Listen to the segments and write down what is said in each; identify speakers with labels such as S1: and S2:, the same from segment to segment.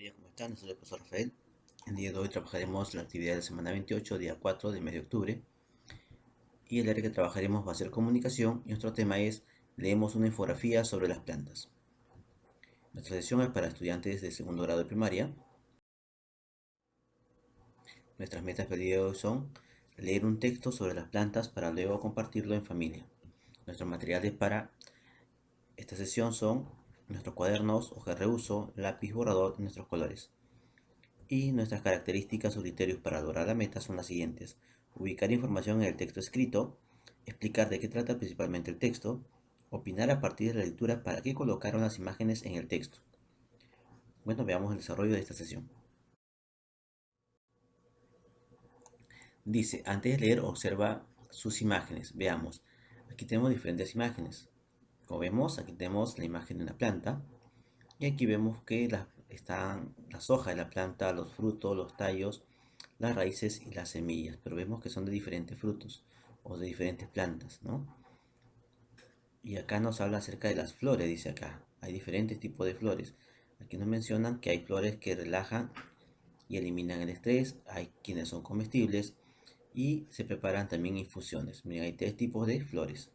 S1: días, ¿cómo están? Soy el profesor Rafael. El día de hoy trabajaremos la actividad de la semana 28, día 4 del mes de octubre. Y el área que trabajaremos va a ser comunicación y nuestro tema es leemos una infografía sobre las plantas. Nuestra sesión es para estudiantes de segundo grado de primaria. Nuestras metas del día de hoy son leer un texto sobre las plantas para luego compartirlo en familia. Nuestros materiales para esta sesión son nuestros cuadernos, hoja de reuso, lápiz borrador y nuestros colores. Y nuestras características o criterios para lograr la meta son las siguientes: ubicar información en el texto escrito, explicar de qué trata principalmente el texto, opinar a partir de la lectura para qué colocaron las imágenes en el texto. Bueno, veamos el desarrollo de esta sesión. Dice, antes de leer, observa sus imágenes. Veamos, aquí tenemos diferentes imágenes. Como vemos, aquí tenemos la imagen de una planta. Y aquí vemos que están las hojas de la planta, los frutos, los tallos, las raíces y las semillas. Pero vemos que son de diferentes frutos o de diferentes plantas, ¿no? Y acá nos habla acerca de las flores, dice acá. Hay diferentes tipos de flores. Aquí nos mencionan que hay flores que relajan y eliminan el estrés. Hay quienes son comestibles y se preparan también infusiones. Miren, hay tres tipos de flores.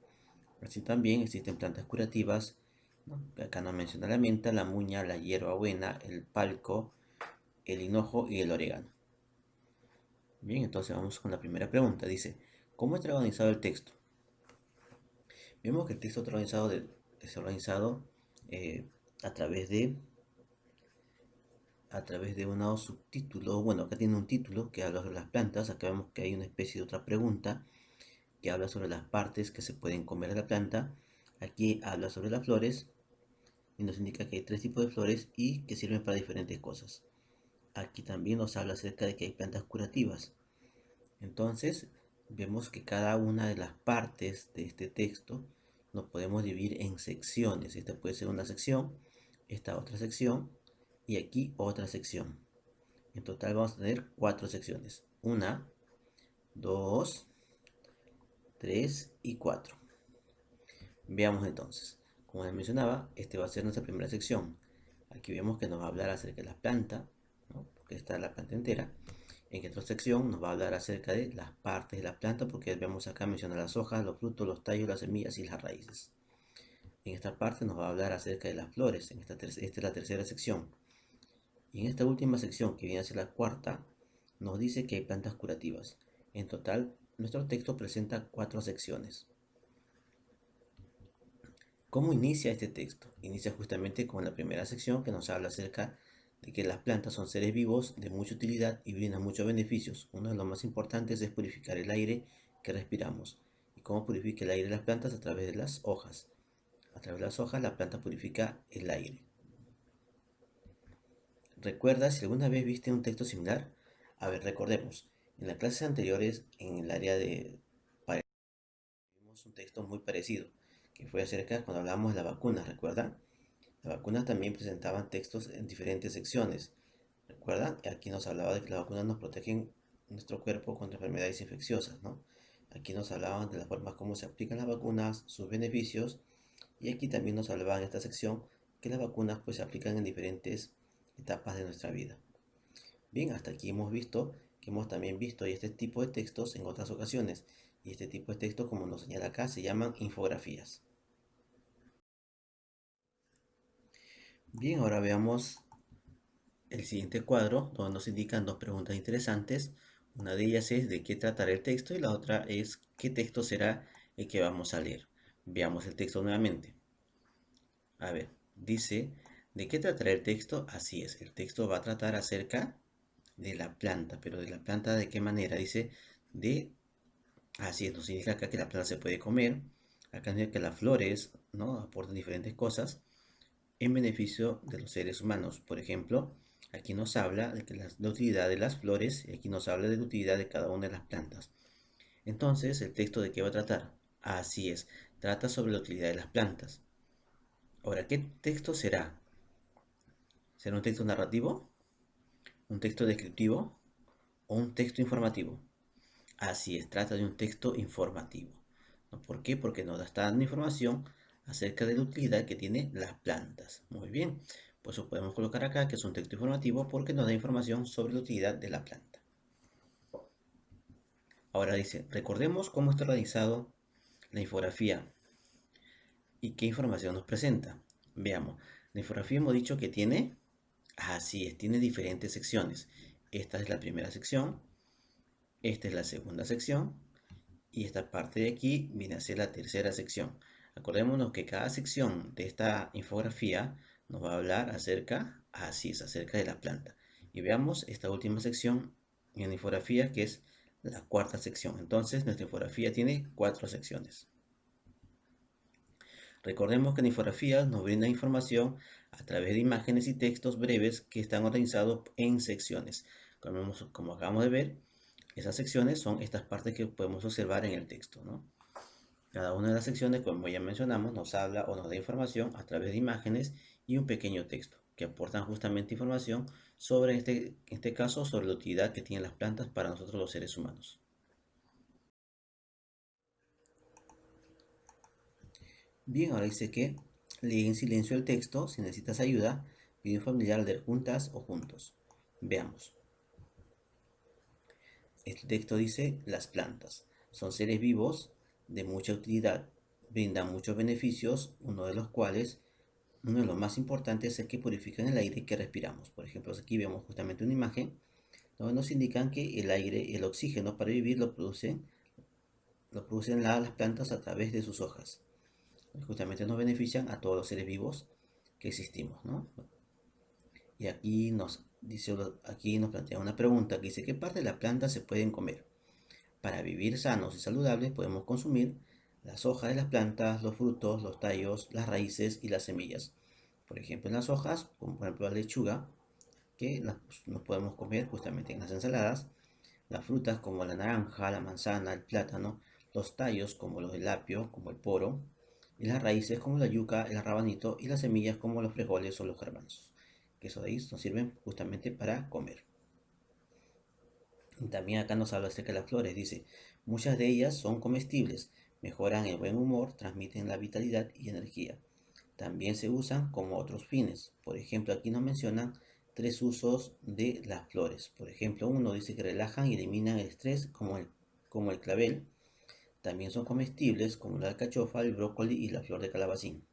S1: Así también existen plantas curativas, ¿no? Acá nos menciona la menta, la muña, la hierbabuena, el palco, el hinojo y el orégano. Bien, entonces vamos con la primera pregunta. Dice, ¿cómo está organizado el texto? Vemos que el texto es organizado eh, a través de unos subtítulos. Bueno, acá tiene un título que habla sobre las plantas. Acá vemos que hay una especie de otra pregunta que habla sobre las partes que se pueden comer de la planta. Aquí habla sobre las flores y nos indica que hay tres tipos de flores y que sirven para diferentes cosas. Aquí también nos habla acerca de que hay plantas curativas. Entonces, vemos que cada una de las partes de este texto nos podemos dividir en secciones. Esta puede ser una sección, esta otra sección y aquí otra sección. En total vamos a tener 4 secciones. 1, 2, 3 y 4. Veamos entonces. Como les mencionaba, este va a ser nuestra primera sección. Aquí vemos que nos va a hablar acerca de la planta, ¿no? Porque está la planta entera. En esta sección nos va a hablar acerca de las partes de la planta, porque vemos acá menciona las hojas, los frutos, los tallos, las semillas y las raíces. En esta parte nos va a hablar acerca de las flores. Esta es la tercera sección. Y en esta última sección, que viene a ser la cuarta, nos dice que hay plantas curativas. En total, nuestro texto presenta 4 secciones. ¿Cómo inicia este texto? Inicia justamente con la primera sección que nos habla acerca de que las plantas son seres vivos de mucha utilidad y brindan muchos beneficios. Uno de los más importantes es purificar el aire que respiramos. ¿Y cómo purifica el aire las plantas? A través de las hojas. A través de las hojas la planta purifica el aire. ¿Recuerdas si alguna vez viste un texto similar? A ver, recordemos. En las clases anteriores, en el área de vimos un texto muy parecido, que fue acerca cuando hablamos de las vacunas, ¿recuerdan? Las vacunas también presentaban textos en diferentes secciones. ¿Recuerdan? Aquí nos hablaba de que las vacunas nos protegen nuestro cuerpo contra enfermedades infecciosas, ¿no? Aquí nos hablaban de las formas como se aplican las vacunas, sus beneficios, y aquí también nos hablaba en esta sección que las vacunas pues se aplican en diferentes etapas de nuestra vida. Bien, hasta aquí hemos visto que hemos también visto este tipo de textos en otras ocasiones, y este tipo de textos, como nos señala acá, se llaman infografías. Bien, ahora veamos el siguiente cuadro, donde nos indican dos preguntas interesantes. Una de ellas es de qué tratará el texto y la otra es qué texto será el que vamos a leer. Veamos el texto nuevamente. A ver, dice, ¿de qué tratará el texto? Así es, el texto va a tratar acerca de la planta, pero ¿de la planta de qué manera? Dice, así es, nos indica acá que la planta se puede comer. Acá nos indica que las flores, ¿no?, aportan diferentes cosas en beneficio de los seres humanos. Por ejemplo, aquí nos habla de la utilidad de las flores y aquí nos habla de la utilidad de cada una de las plantas. Entonces, ¿el texto de qué va a tratar? Así es, trata sobre la utilidad de las plantas. Ahora, ¿qué texto será? ¿Será un texto narrativo? ¿Un texto descriptivo? ¿O un texto informativo? Así es, trata de un texto informativo. ¿No? ¿Por qué? Porque nos está dando información acerca de la utilidad que tienen las plantas. Muy bien. Por eso podemos colocar acá que es un texto informativo porque nos da información sobre la utilidad de la planta. Ahora dice, recordemos cómo está organizado la infografía y qué información nos presenta. Veamos, la infografía hemos dicho que tiene, así es, tiene diferentes secciones. Esta es la primera sección, esta es la segunda sección y esta parte de aquí viene a ser la tercera sección. Acordémonos que cada sección de esta infografía nos va a hablar acerca, así es, acerca de la planta. Y veamos esta última sección en la infografía que es la cuarta sección. Entonces nuestra infografía tiene 4 secciones. Recordemos que la infografía nos brinda información a través de imágenes y textos breves que están organizados en secciones. Como acabamos de ver, esas secciones son estas partes que podemos observar en el texto, ¿no? Cada una de las secciones, como ya mencionamos, nos habla o nos da información a través de imágenes y un pequeño texto que aportan justamente información sobre, en este caso, sobre la utilidad que tienen las plantas para nosotros los seres humanos. Bien, ahora dice que lee en silencio el texto. Si necesitas ayuda, pide un familiar leer juntas o juntos. Veamos. El texto dice, las plantas son seres vivos de mucha utilidad, brindan muchos beneficios, uno de los más importantes es que purifican el aire que respiramos. Por ejemplo, aquí vemos justamente una imagen donde nos indican que el aire, el oxígeno para vivir lo producen las plantas a través de sus hojas. Justamente nos benefician a todos los seres vivos que existimos, ¿no? Y aquí nos plantea una pregunta que dice, ¿qué parte de la planta se pueden comer? Para vivir sanos y saludables podemos consumir las hojas de las plantas, los frutos, los tallos, las raíces y las semillas. Por ejemplo, en las hojas, como por ejemplo la lechuga, que nos podemos comer justamente en las ensaladas, las frutas como la naranja, la manzana, el plátano, los tallos como los del apio, como el poro, y las raíces como la yuca, el rabanito, y las semillas como los frijoles o los garbanzos, que eso de ahí nos sirven justamente para comer. Y también acá nos habla acerca de las flores, dice, muchas de ellas son comestibles, mejoran el buen humor, transmiten la vitalidad y energía. También se usan como otros fines. Por ejemplo, aquí nos mencionan 3 usos de las flores. Por ejemplo, uno dice que relajan y eliminan el estrés como el clavel. También son comestibles como la alcachofa, el brócoli y la flor de calabacín.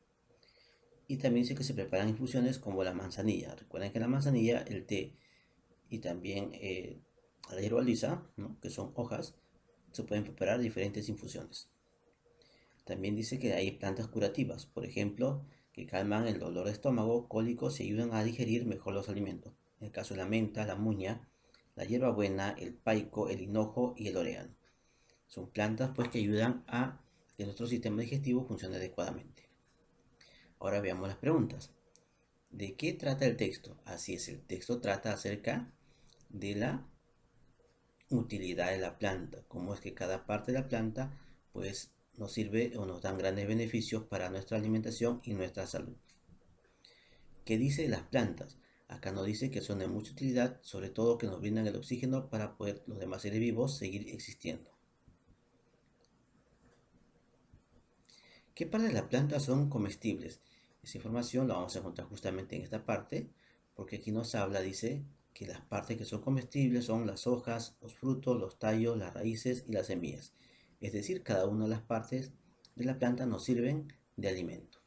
S1: Y también dice que se preparan infusiones como la manzanilla. Recuerden que la manzanilla, el té y también la hierba lisa, ¿no?, que son hojas, se pueden preparar diferentes infusiones. También dice que hay plantas curativas, por ejemplo, que calman el dolor de estómago, cólicos y ayudan a digerir mejor los alimentos. En el caso de la menta, la muña, la hierbabuena, el paico, el hinojo y el orégano. Son plantas pues que ayudan a que nuestro sistema digestivo funcione adecuadamente. Ahora veamos las preguntas. ¿De qué trata el texto? Así es, el texto trata acerca de la utilidad de la planta, cómo es que cada parte de la planta pues nos sirve o nos dan grandes beneficios para nuestra alimentación y nuestra salud. ¿Qué dice las plantas? Acá nos dice que son de mucha utilidad, sobre todo que nos brindan el oxígeno para poder los demás seres vivos seguir existiendo. ¿Qué partes de la planta son comestibles? Esa información la vamos a encontrar justamente en esta parte, porque aquí nos habla, dice, que las partes que son comestibles son las hojas, los frutos, los tallos, las raíces y las semillas. Es decir, cada una de las partes de la planta nos sirven de alimento.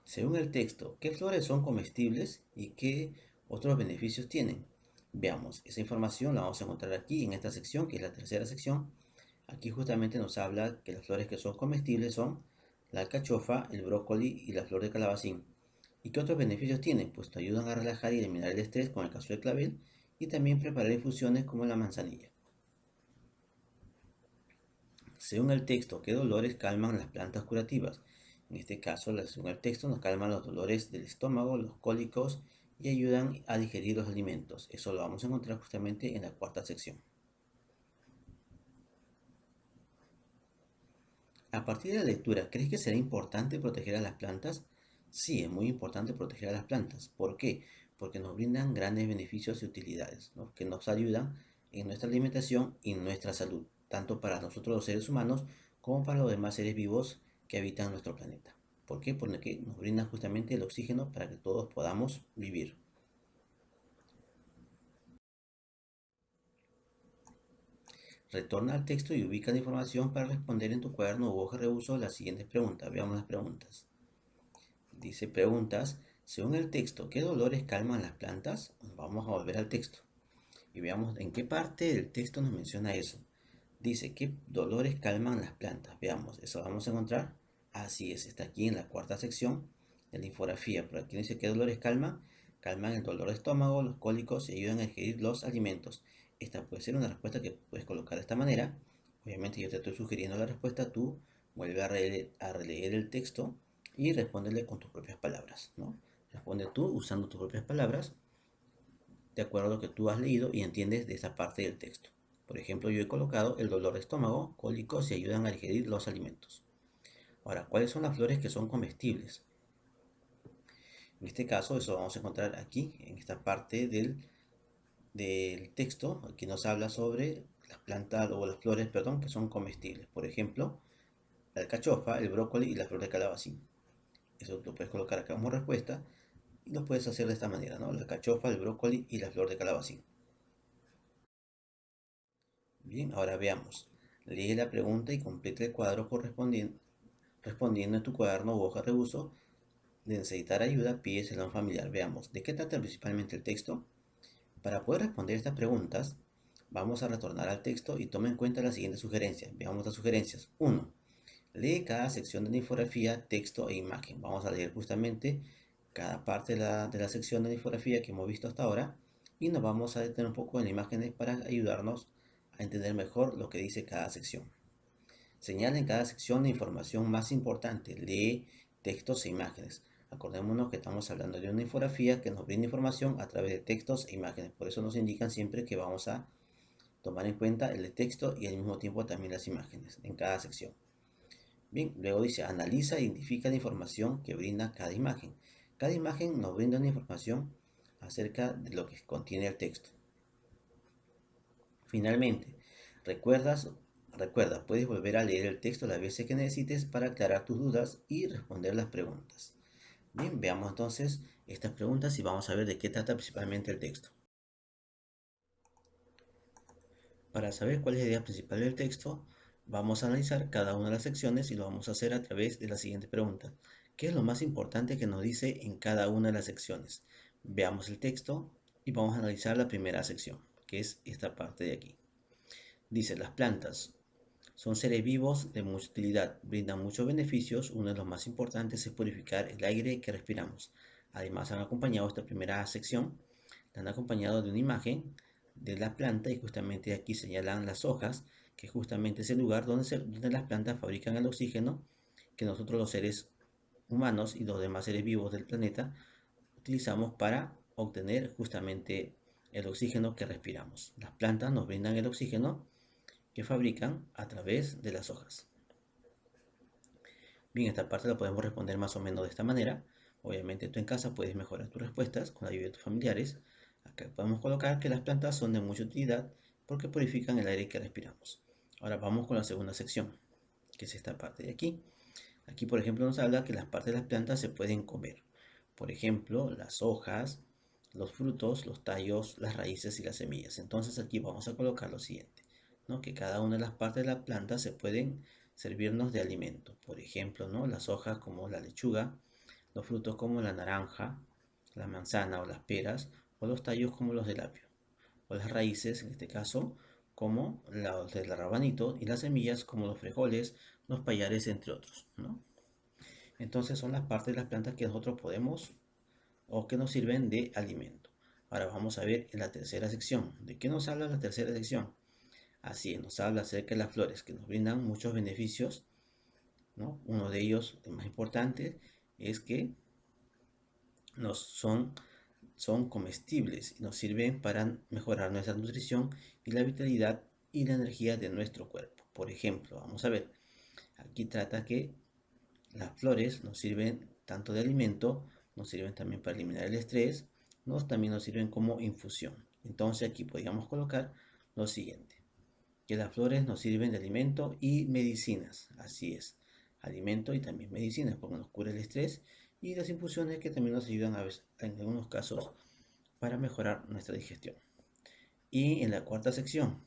S1: Según el texto, ¿qué flores son comestibles y qué otros beneficios tienen? Veamos, esa información la vamos a encontrar aquí en esta sección, que es la tercera sección. Aquí justamente nos habla que las flores que son comestibles son la alcachofa, el brócoli y la flor de calabacín. ¿Y qué otros beneficios tienen? Pues te ayudan a relajar y eliminar el estrés, como en el caso del clavel, y también preparar infusiones como la manzanilla. Según el texto, ¿qué dolores calman las plantas curativas? En este caso, según el texto, nos calman los dolores del estómago, los cólicos y ayudan a digerir los alimentos. Eso lo vamos a encontrar justamente en la cuarta sección. A partir de la lectura, ¿crees que será importante proteger a las plantas? Sí, es muy importante proteger a las plantas. ¿Por qué? Porque nos brindan grandes beneficios y utilidades, ¿no?, que nos ayudan en nuestra alimentación y en nuestra salud, tanto para nosotros los seres humanos como para los demás seres vivos que habitan nuestro planeta. ¿Por qué? Porque nos brinda justamente el oxígeno para que todos podamos vivir. Retorna al texto y ubica la información para responder en tu cuaderno o hoja de reuso las siguientes preguntas. Veamos las preguntas. Dice preguntas, según el texto, ¿qué dolores calman las plantas? Vamos a volver al texto y veamos en qué parte del texto nos menciona eso. Dice, ¿qué dolores calman las plantas? Veamos, eso vamos a encontrar. Así es, está aquí en la cuarta sección de la infografía. Por aquí dice, ¿qué dolores calman? Calman el dolor de estómago, los cólicos y ayudan a digerir los alimentos. Esta puede ser una respuesta que puedes colocar de esta manera. Obviamente yo te estoy sugiriendo la respuesta, tú vuelve a releer el texto y respóndele con tus propias palabras, ¿no? Responde tú usando tus propias palabras de acuerdo a lo que tú has leído y entiendes de esa parte del texto. Por ejemplo, yo he colocado el dolor de estómago, cólicos y ayudan a digerir los alimentos. Ahora, ¿cuáles son las flores que son comestibles? En este caso, eso vamos a encontrar aquí, en esta parte del texto. Aquí nos habla sobre las plantas o las flores, perdón, que son comestibles. Por ejemplo, la alcachofa, el brócoli y la flor de calabacín. Eso lo puedes colocar acá como respuesta y lo puedes hacer de esta manera, ¿no? La alcachofa, el brócoli y la flor de calabacín. Bien, ahora veamos. Lee la pregunta y completa el cuadro correspondiente respondiendo en tu cuaderno o hoja de uso. De necesitar ayuda, pídesela a un familiar. Veamos, ¿de qué trata principalmente el texto? Para poder responder estas preguntas, vamos a retornar al texto y toma en cuenta las siguientes sugerencias. Veamos las sugerencias. 1. Lee cada sección de la infografía, texto e imagen. Vamos a leer justamente cada parte de la sección de la infografía que hemos visto hasta ahora y nos vamos a detener un poco en las imágenes para ayudarnos a entender mejor lo que dice cada sección. Señala en cada sección la información más importante. Lee textos e imágenes. Acordémonos que estamos hablando de una infografía que nos brinda información a través de textos e imágenes. Por eso nos indican siempre que vamos a tomar en cuenta el texto y al mismo tiempo también las imágenes en cada sección. Bien, luego dice, analiza e identifica la información que brinda cada imagen. Cada imagen nos brinda una información acerca de lo que contiene el texto. Finalmente, recuerda, puedes volver a leer el texto las veces que necesites para aclarar tus dudas y responder las preguntas. Bien, veamos entonces estas preguntas y vamos a ver de qué trata principalmente el texto. Para saber cuál es la idea principal del texto, vamos a analizar cada una de las secciones y lo vamos a hacer a través de la siguiente pregunta. ¿Qué es lo más importante que nos dice en cada una de las secciones? Veamos el texto y vamos a analizar la primera sección, que es esta parte de aquí. Dice, las plantas son seres vivos de mucha utilidad, brindan muchos beneficios. Uno de los más importantes es purificar el aire que respiramos. Además, han acompañado esta primera sección, han acompañado de una imagen de la planta y justamente aquí señalan las hojas, que justamente es el lugar donde las plantas fabrican el oxígeno que nosotros los seres humanos y los demás seres vivos del planeta utilizamos para obtener justamente el oxígeno que respiramos. Las plantas nos brindan el oxígeno que fabrican a través de las hojas. Bien, esta parte la podemos responder más o menos de esta manera. Obviamente tú en casa puedes mejorar tus respuestas con la ayuda de tus familiares. Acá podemos colocar que las plantas son de mucha utilidad porque purifican el aire que respiramos. Ahora vamos con la segunda sección, que es esta parte de aquí. Aquí, por ejemplo, nos habla que las partes de las plantas se pueden comer. Por ejemplo, las hojas, los frutos, los tallos, las raíces y las semillas. Entonces aquí vamos a colocar lo siguiente, ¿no? Que cada una de las partes de la planta se pueden servirnos de alimento. Por ejemplo, ¿no? Las hojas como la lechuga, los frutos como la naranja, la manzana o las peras, o los tallos como los del apio, o las raíces, en este caso, como los del rabanito, y las semillas como los frijoles, los payares, entre otros, ¿no? Entonces son las partes de las plantas que nosotros podemos o que nos sirven de alimento. Ahora vamos a ver en la tercera sección. ¿De qué nos habla la tercera sección? Así es, nos habla acerca de las flores que nos brindan muchos beneficios, ¿no? Uno de ellos, el más importante, es que son comestibles y nos sirven para mejorar nuestra nutrición y la vitalidad y la energía de nuestro cuerpo. Por ejemplo, vamos a ver, aquí trata que las flores nos sirven tanto de alimento, nos sirven también para eliminar el estrés, también nos sirven como infusión. Entonces aquí podríamos colocar lo siguiente, que las flores nos sirven de alimento y medicinas, así es. alimento y también medicinas, porque nos cura el estrés, y las infusiones que también nos ayudan a veces, en algunos casos, para mejorar nuestra digestión. Y en la cuarta sección,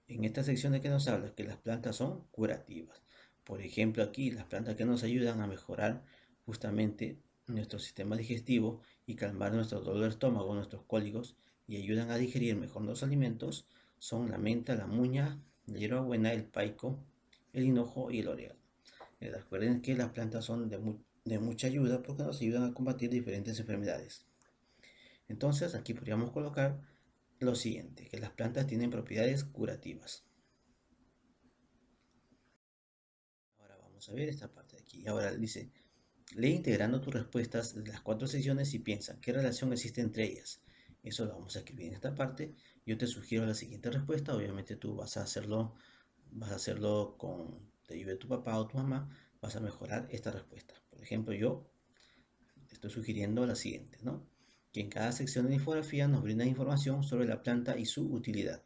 S1: en esta sección de que nos habla que las plantas son curativas. Por ejemplo, aquí las plantas que nos ayudan a mejorar justamente nuestro sistema digestivo y calmar nuestro dolor de estómago, nuestros cólicos, y ayudan a digerir mejor los alimentos son la menta, la muña, la hierbabuena, el paico, el hinojo y el orégano. Recuerden que las plantas son de mucha ayuda porque nos ayudan a combatir diferentes enfermedades. Entonces aquí podríamos colocar lo siguiente, que las plantas tienen propiedades curativas. Ahora vamos a ver esta parte de aquí. Ahora dice, lee integrando tus respuestas de las 4 secciones y piensa qué relación existe entre ellas. Eso lo vamos a escribir en esta parte. Yo te sugiero la siguiente respuesta. Obviamente tú vas a hacerlo con la ayuda de tu papá o tu mamá. Vas a mejorar esta respuesta. Por ejemplo, yo estoy sugiriendo la siguiente, ¿no? Que en cada sección de la infografía nos brinda información sobre la planta y su utilidad.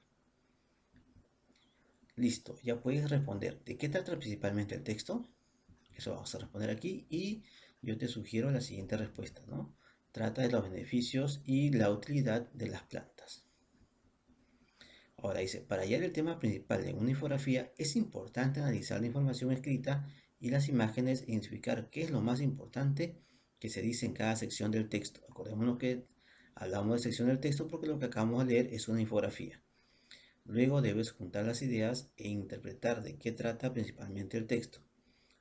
S1: Listo, ya puedes responder. ¿De qué trata principalmente el texto? Eso vamos a responder aquí y yo te sugiero la siguiente respuesta, ¿no? Trata de los beneficios y la utilidad de las plantas. Ahora dice, para hallar el tema principal en una infografía es importante analizar la información escrita y las imágenes e identificar qué es lo más importante que se dice en cada sección del texto. Acordémonos que hablamos de sección del texto porque lo que acabamos de leer es una infografía. Luego debes juntar las ideas e interpretar de qué trata principalmente el texto.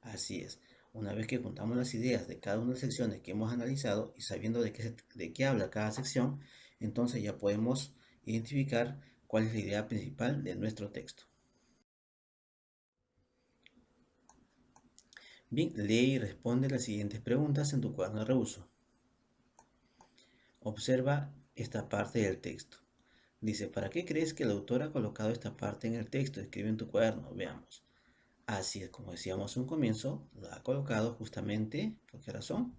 S1: Así es, una vez que juntamos las ideas de cada una de las secciones que hemos analizado y sabiendo de qué habla cada sección, entonces ya podemos identificar cuál es la idea principal de nuestro texto. Bien, lee y responde las siguientes preguntas en tu cuaderno de reuso. Observa esta parte del texto. Dice, ¿para qué crees que el autor ha colocado esta parte en el texto? Escribe en tu cuaderno, veamos. Así es, como decíamos en un comienzo, lo ha colocado justamente, ¿por qué razón?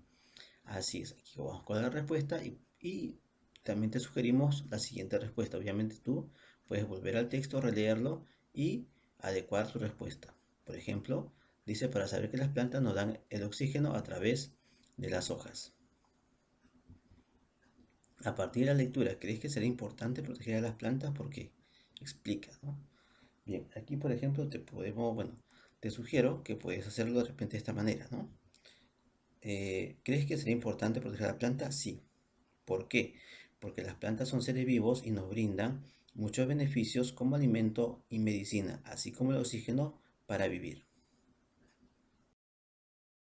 S1: Así es, aquí vamos con la respuesta y también te sugerimos la siguiente respuesta. Obviamente tú puedes volver al texto, releerlo y adecuar tu respuesta. Por ejemplo, dice para saber que las plantas nos dan el oxígeno a través de las hojas. A partir de la lectura, ¿crees que será importante proteger a las plantas? ¿Por qué? Explica, ¿no? Bien, aquí por ejemplo te sugiero que puedes hacerlo de repente de esta manera, ¿no? ¿Crees que sería importante proteger a la planta? Sí. ¿Por qué? Porque las plantas son seres vivos y nos brindan muchos beneficios como alimento y medicina, así como el oxígeno para vivir.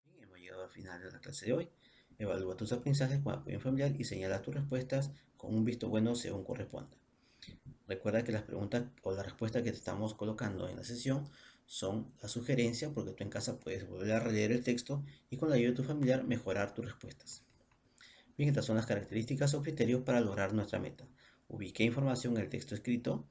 S1: Bien, hemos llegado al final de la clase de hoy. Evalúa tus aprendizajes con apoyo familiar y señala tus respuestas con un visto bueno según corresponda. Recuerda que las preguntas o las respuestas que te estamos colocando en la sesión son la sugerencia porque tú en casa puedes volver a releer el texto y con la ayuda de tu familiar mejorar tus respuestas. Bien, estas son las características o criterios para lograr nuestra meta. Ubiqué información en el texto escrito,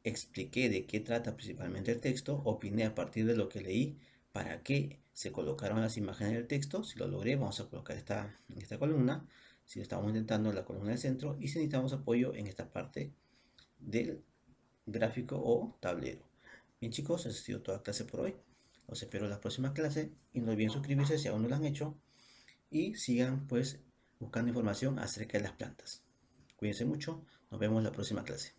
S1: expliqué de qué trata principalmente el texto, opiné a partir de lo que leí, para qué se colocaron las imágenes del texto. Si lo logré, vamos a colocar en esta columna. Si lo estamos intentando, en la columna del centro. Y si necesitamos apoyo en esta parte del gráfico o tablero. Bien chicos, esa ha sido toda clase por hoy. Los espero en la próxima clase y no olviden suscribirse si aún no lo han hecho y sigan pues buscando información acerca de las plantas. Cuídense mucho, nos vemos en la próxima clase.